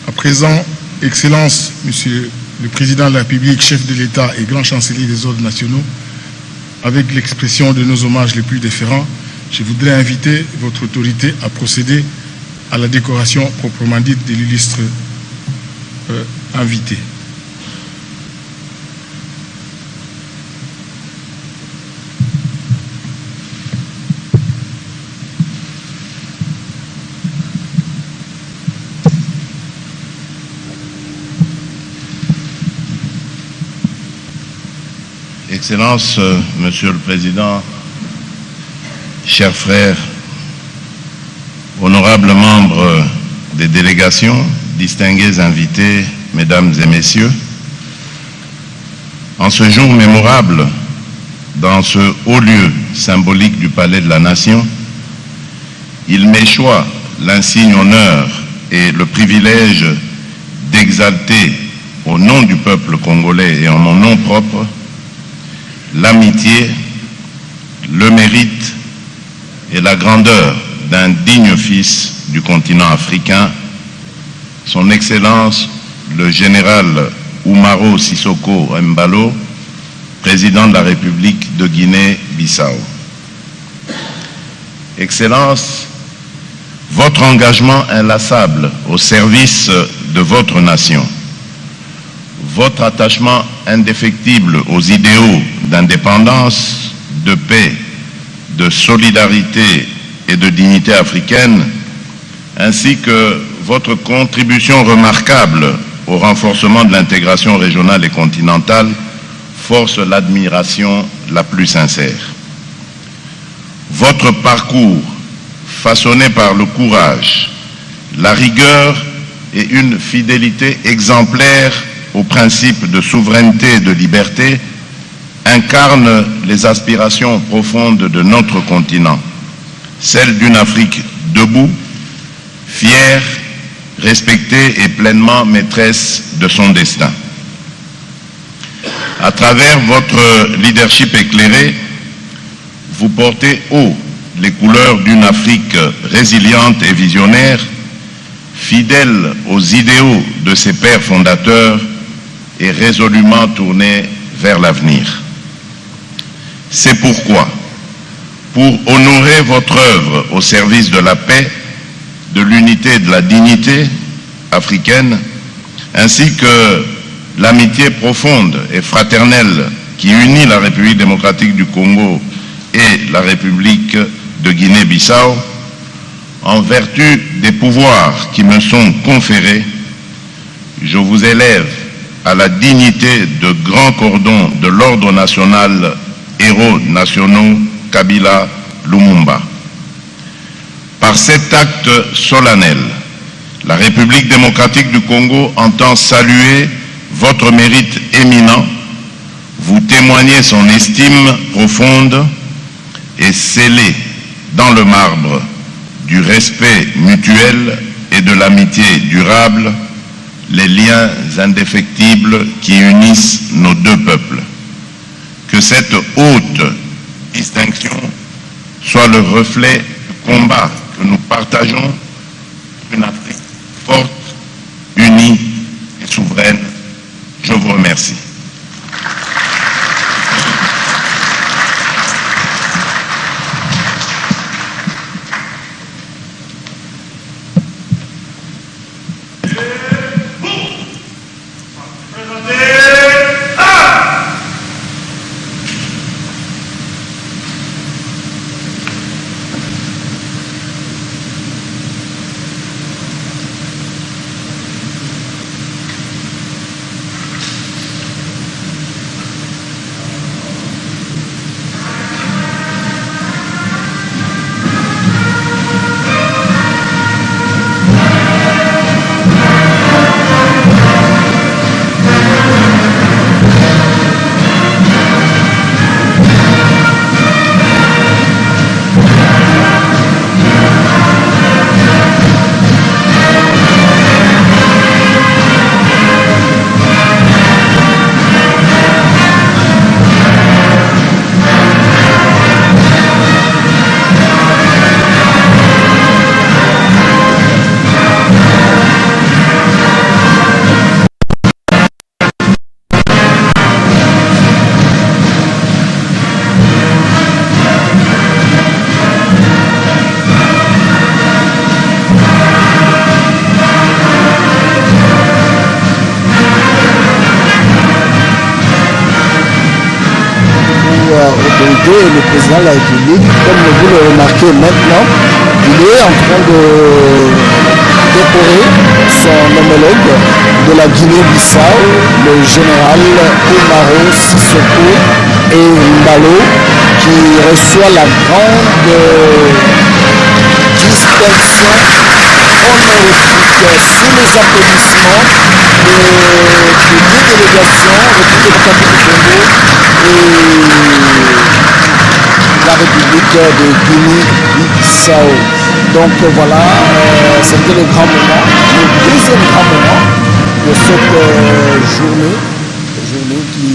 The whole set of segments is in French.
À présent, Excellence, Monsieur le Président de la République, chef de l'État et grand chancelier des ordres nationaux, avec l'expression de nos hommages les plus déférents, je voudrais inviter votre autorité à procéder à la décoration proprement dite de l'illustre invité. Excellence, Monsieur le Président, chers frères, honorables membres des délégations, distingués invités, Mesdames et Messieurs, en ce jour mémorable, dans ce haut lieu symbolique du Palais de la Nation, il m'échoit l'insigne honneur et le privilège d'exalter au nom du peuple congolais et en mon nom propre l'amitié, le mérite et la grandeur d'un digne fils du continent africain, son Excellence le général Oumaro Sissoko Embalo, président de la République de Guinée-Bissau. Excellence, votre engagement inlassable au service de votre nation, votre attachement indéfectible aux idéaux d'indépendance, de paix, de solidarité et de dignité africaine, ainsi que votre contribution remarquable au renforcement de l'intégration régionale et continentale, force l'admiration la plus sincère. Votre parcours, façonné par le courage, la rigueur et une fidélité exemplaire aux principes de souveraineté et de liberté, incarne les aspirations profondes de notre continent, celle d'une Afrique debout, fière, respectée et pleinement maîtresse de son destin. À travers votre leadership éclairé, vous portez haut les couleurs d'une Afrique résiliente et visionnaire, fidèle aux idéaux de ses pères fondateurs et résolument tournée vers l'avenir. C'est pourquoi, pour honorer votre œuvre au service de la paix, de l'unité et de la dignité africaine, ainsi que l'amitié profonde et fraternelle qui unit la République démocratique du Congo et la République de Guinée-Bissau, en vertu des pouvoirs qui me sont conférés, je vous élève à la dignité de grand cordon de l'ordre national héros nationaux Kabila Lumumba. Par cet acte solennel, la République démocratique du Congo entend saluer votre mérite éminent, vous témoigner son estime profonde et sceller dans le marbre du respect mutuel et de l'amitié durable les liens indéfectibles qui unissent nos deux peuples. Que cette haute distinction soit le reflet du combat que nous partageons, une Afrique forte, unie et souveraine. Je vous remercie. invité le président de la République. Comme vous le remarquez maintenant, il est en train de décorer son homologue de la Guinée-Bissau, le général Umaro Sissoko Embalo, qui reçoit la grande distinction honorifique sous les applaudissements de deux délégations, République démocratique du Congo et la République de Guinée-Bissau. Donc voilà, c'était le grand moment, le deuxième grand moment de cette journée qui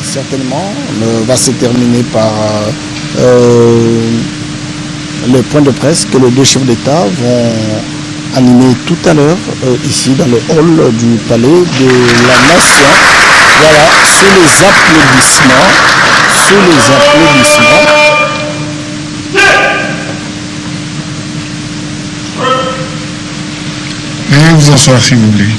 certainement va se terminer par les points de presse que les deux chefs d'État vont animer tout à l'heure ici dans le hall du palais de la Nation. Voilà, sous les applaudissements. Veuillez vous asseoir s'il vous plaît.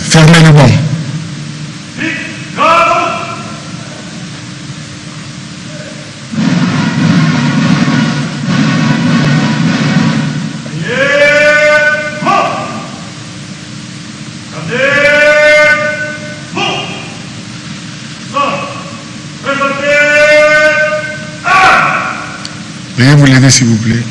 Fermez le banc. Veuillez vous lever s'il vous plaît.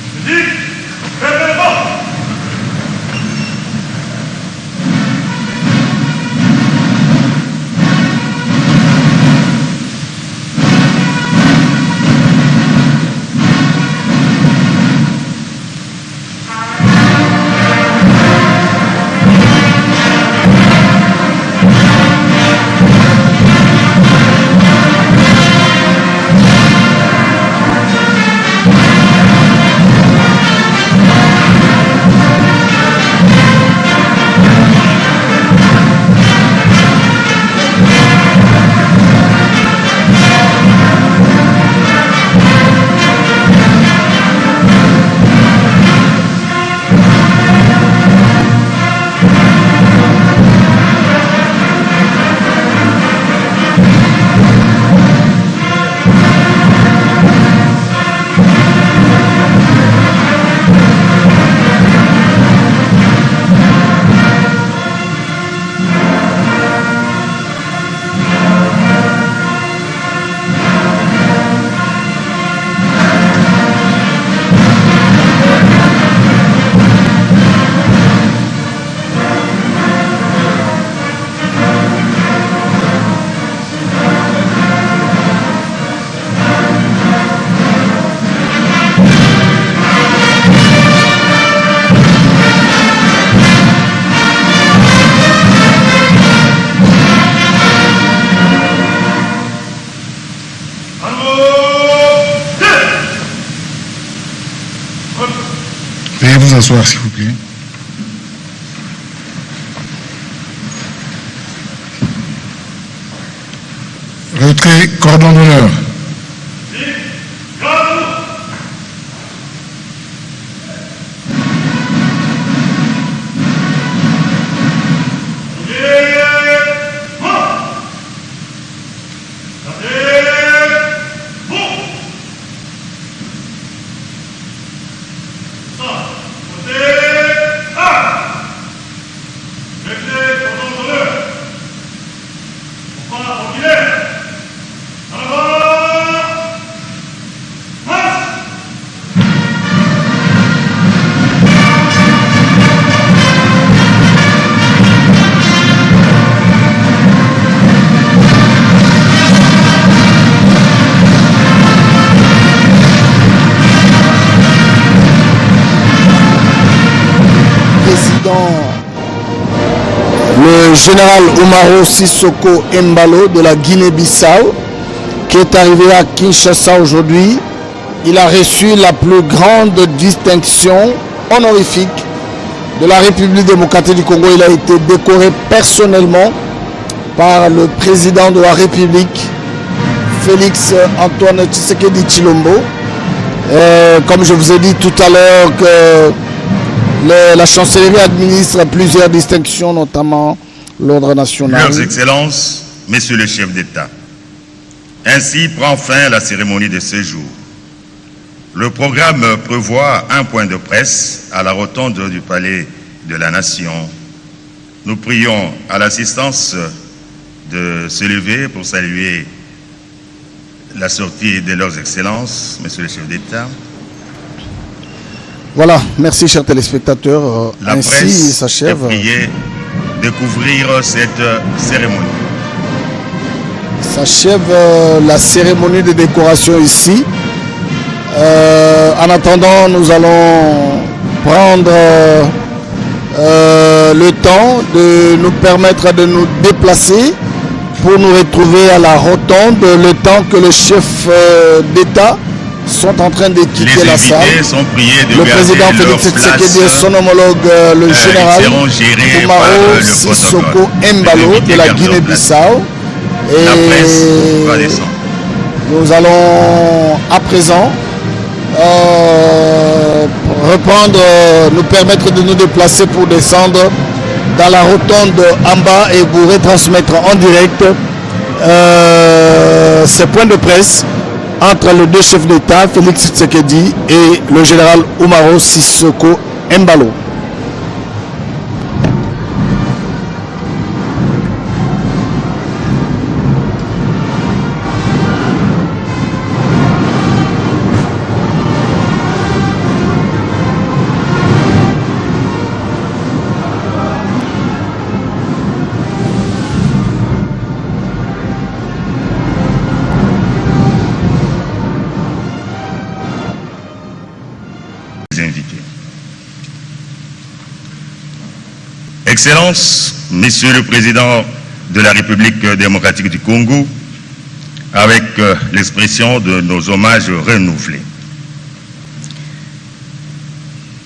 Veuillez vous asseoir s'il vous plaît. Retrait cordon d'honneur. Le général Umaro Sissoko Embalo de la Guinée-Bissau, qui est arrivé à Kinshasa aujourd'hui. Il a reçu la plus grande distinction honorifique de la République démocratique du Congo. Il a été décoré personnellement par le président de la République, Félix Antoine Tshisekedi Tshilombo. Comme je vous ai dit tout à l'heure que La chancellerie administre plusieurs distinctions, notamment l'ordre national. Leurs Excellences, Messieurs les chefs d'État, ainsi prend fin la cérémonie de ce jour. Le programme prévoit un point de presse à la rotonde du Palais de la Nation. Nous prions à l'assistance de se lever pour saluer la sortie de leurs Excellences, Messieurs les chefs d'État. Voilà, merci chers téléspectateurs. La Ainsi presse s'achève. est priée de couvrir cette cérémonie. S'achève la cérémonie de décoration ici. En attendant, nous allons prendre le temps de nous permettre de nous déplacer pour nous retrouver à la rotonde, le temps que les chefs d'État sont en train de quitter la salle. Les invités sont priés de Le président garder leur Félix Tshisekedi et place. son homologue, le général seront gérés par Oumaro le Sissoko protocole. Embalo Les de invités la gardent leur Guinée-Bissau. La presse va descendre. Nous allons à présent reprendre, nous permettre de nous déplacer pour descendre dans la rotonde en bas et vous retransmettre en direct ces points de presse entre les deux chefs d'État, Félix Tshisekedi et le général Oumaro Sissoko Embalo. Excellences, Monsieur le Président de la République démocratique du Congo, avec l'expression de nos hommages renouvelés.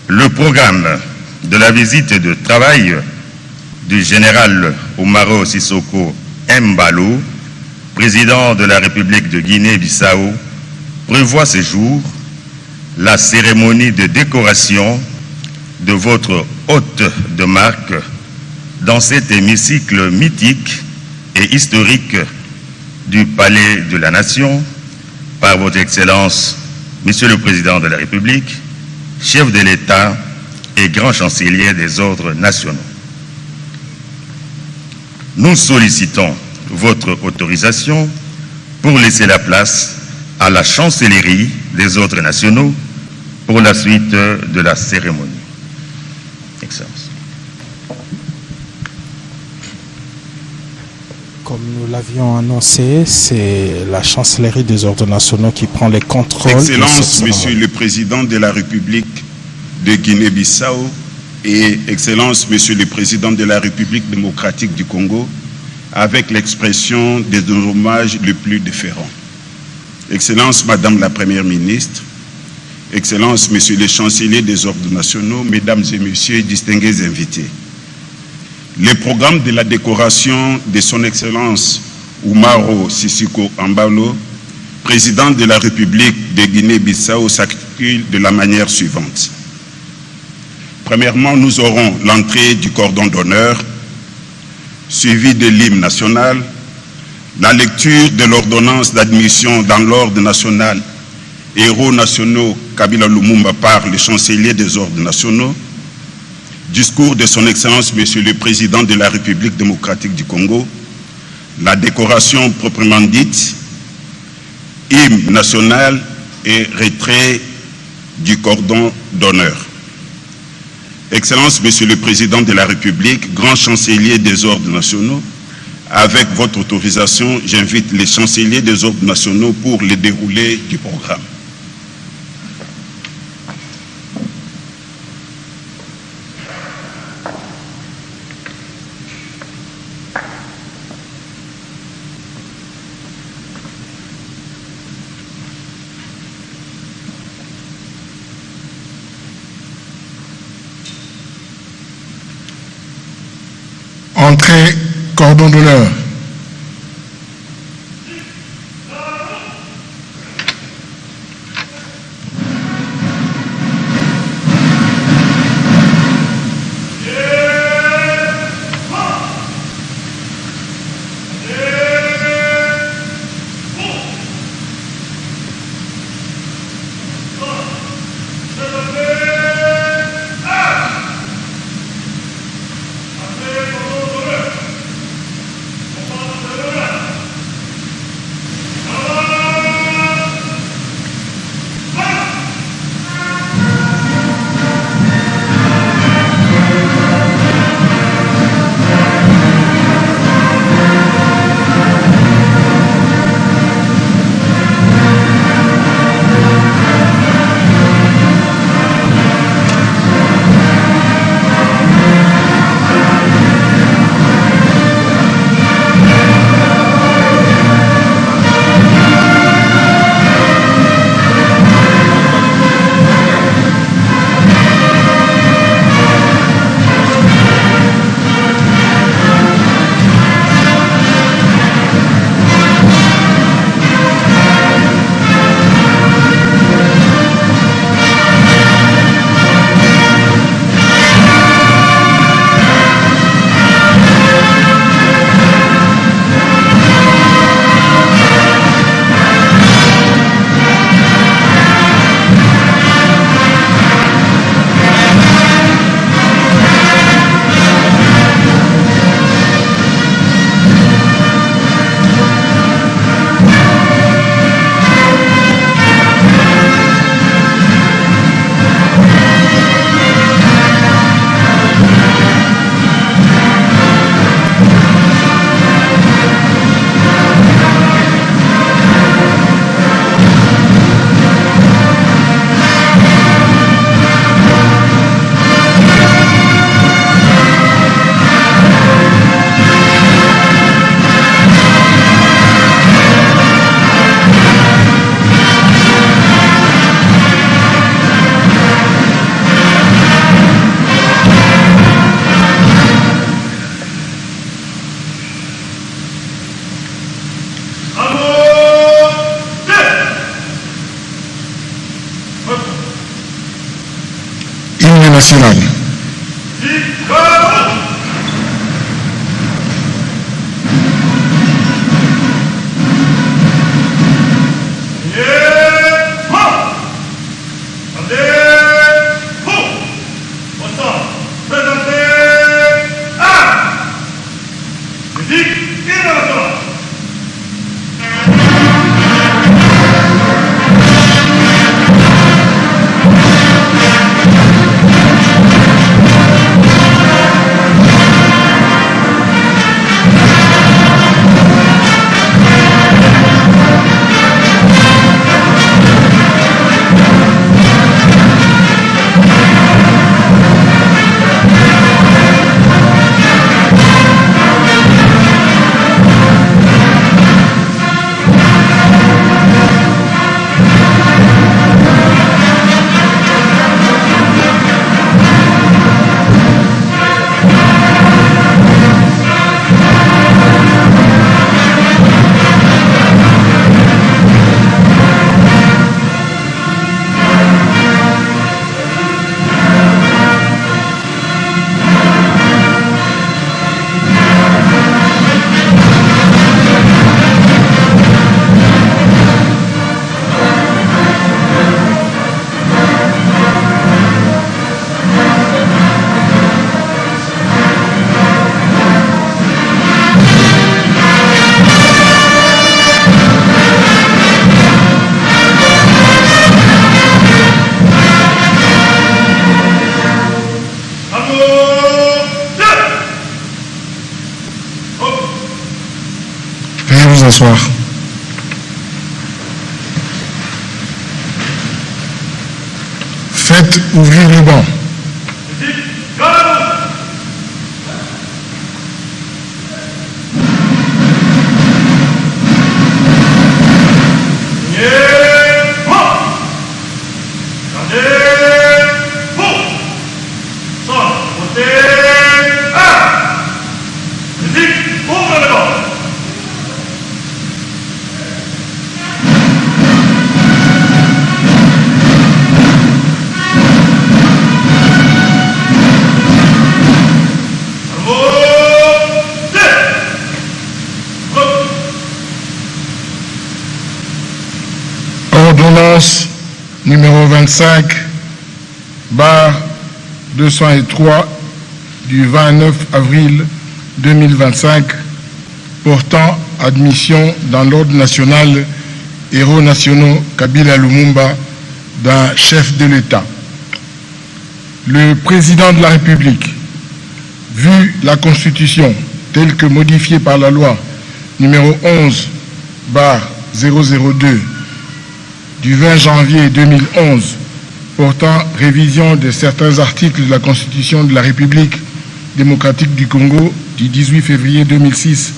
Le programme de la visite de travail du général Oumaro Sissoko Embalo, président de la République de Guinée-Bissau, prévoit ce jour la cérémonie de décoration de votre hôte de marque dans cet hémicycle mythique et historique du Palais de la Nation par votre Excellence, Monsieur le Président de la République, chef de l'État et grand chancelier des ordres nationaux. Nous sollicitons votre autorisation pour laisser la place à la chancellerie des ordres nationaux pour la suite de la cérémonie. Excellence. Comme nous l'avions annoncé, c'est la chancellerie des ordres nationaux qui prend les contrôles. Excellence, Monsieur le Président de la République de Guinée-Bissau et Excellence, Monsieur le Président de la République démocratique du Congo, avec l'expression des hommages les plus différents. Excellence, Madame la Première ministre, Excellence, Monsieur le Chancelier des ordres nationaux, Mesdames et Messieurs, distingués invités. Le programme de la décoration de son Excellence Oumaro Sissoko Embalo, président de la République de Guinée-Bissau, s'articule de la manière suivante. Premièrement, nous aurons l'entrée du cordon d'honneur, suivi de l'hymne national, la lecture de l'ordonnance d'admission dans l'ordre national héros nationaux Kabila Lumumba par le chancelier des ordres nationaux, discours de son Excellence, Monsieur le Président de la République démocratique du Congo, la décoration proprement dite, hymne national et retrait du cordon d'honneur. Excellence, Monsieur le Président de la République, grand chancelier des ordres nationaux, avec votre autorisation, j'invite les chanceliers des ordres nationaux pour le déroulé du programme. Entrée, cordon d'honneur. national. S'asseoir. Faites ouvrir le banc. Ordonnance numéro 25/203 du 29 avril 2025 portant admission dans l'ordre national héros nationaux Kabila Lumumba d'un chef de l'État. Le président de la République, vu la Constitution telle que modifiée par la loi numéro 11/002 du 20 janvier 2011 portant révision de certains articles de la Constitution de la République démocratique du Congo du 18 février 2006,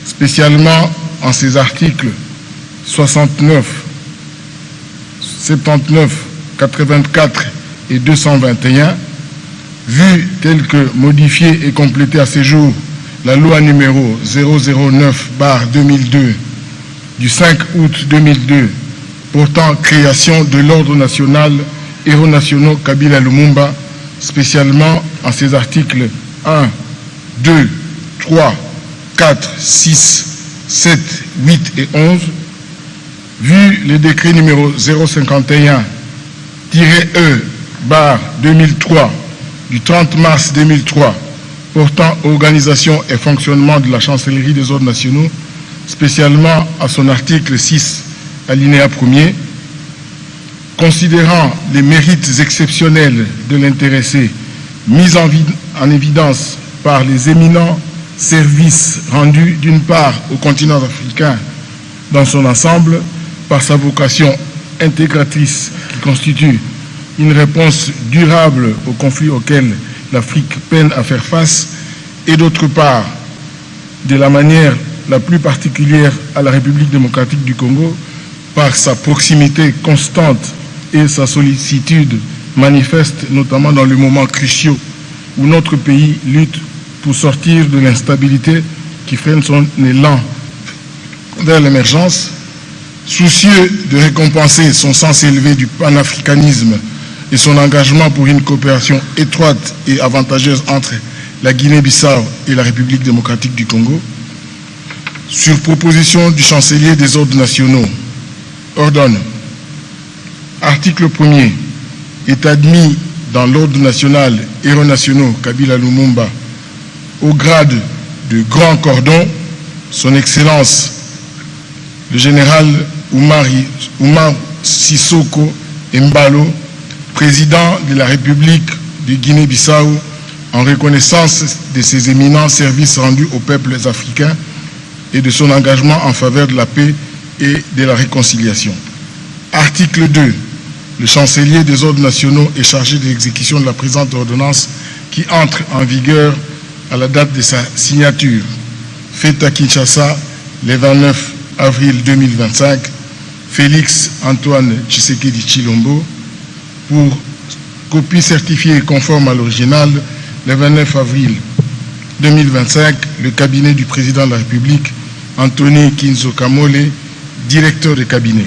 spécialement en ses articles 69, 79, 84 et 221, vu tel que modifié et complété à ces jours la loi numéro 009/2002 du 5 août 2002 portant création de l'ordre national héros nationaux Kabila Lumumba, spécialement en ses articles 1, 2, 3, 4, 6, 7, 8 et 11, vu le décret numéro 051-E/2003 du 30 mars 2003 portant organisation et fonctionnement de la chancellerie des ordres nationaux, spécialement à son article 6, alinéa 1er, considérant les mérites exceptionnels de l'intéressé mis en évidence par les éminents services rendus d'une part au continent africain dans son ensemble, par sa vocation intégratrice qui constitue une réponse durable aux conflits auxquels l'Afrique peine à faire face, et d'autre part, de la manière la plus particulière à la République démocratique du Congo, par sa proximité constante et sa sollicitude manifeste, notamment dans les moments cruciaux où notre pays lutte pour sortir de l'instabilité qui freine son élan vers l'émergence, soucieux de récompenser son sens élevé du panafricanisme et son engagement pour une coopération étroite et avantageuse entre la Guinée-Bissau et la République démocratique du Congo, sur proposition du chancelier des ordres nationaux, ordonne, article 1er, est admis dans l'ordre national héros nationaux Kabila Lumumba au grade de grand cordon, son Excellence le général Oumar Sissoko Embalo, président de la République de Guinée-Bissau, en reconnaissance de ses éminents services rendus aux peuples africains et de son engagement en faveur de la paix et de la réconciliation. Article 2. Le chancelier des ordres nationaux est chargé de l'exécution de la présente ordonnance qui entre en vigueur à la date de sa signature, faite à Kinshasa le 29 avril 2025, Félix Antoine Tshisekedi Tshilombo, pour copie certifiée et conforme à l'original, le 29 avril 2025, le cabinet du président de la République, Anthony Kinzo Kamole, directeur de cabinet.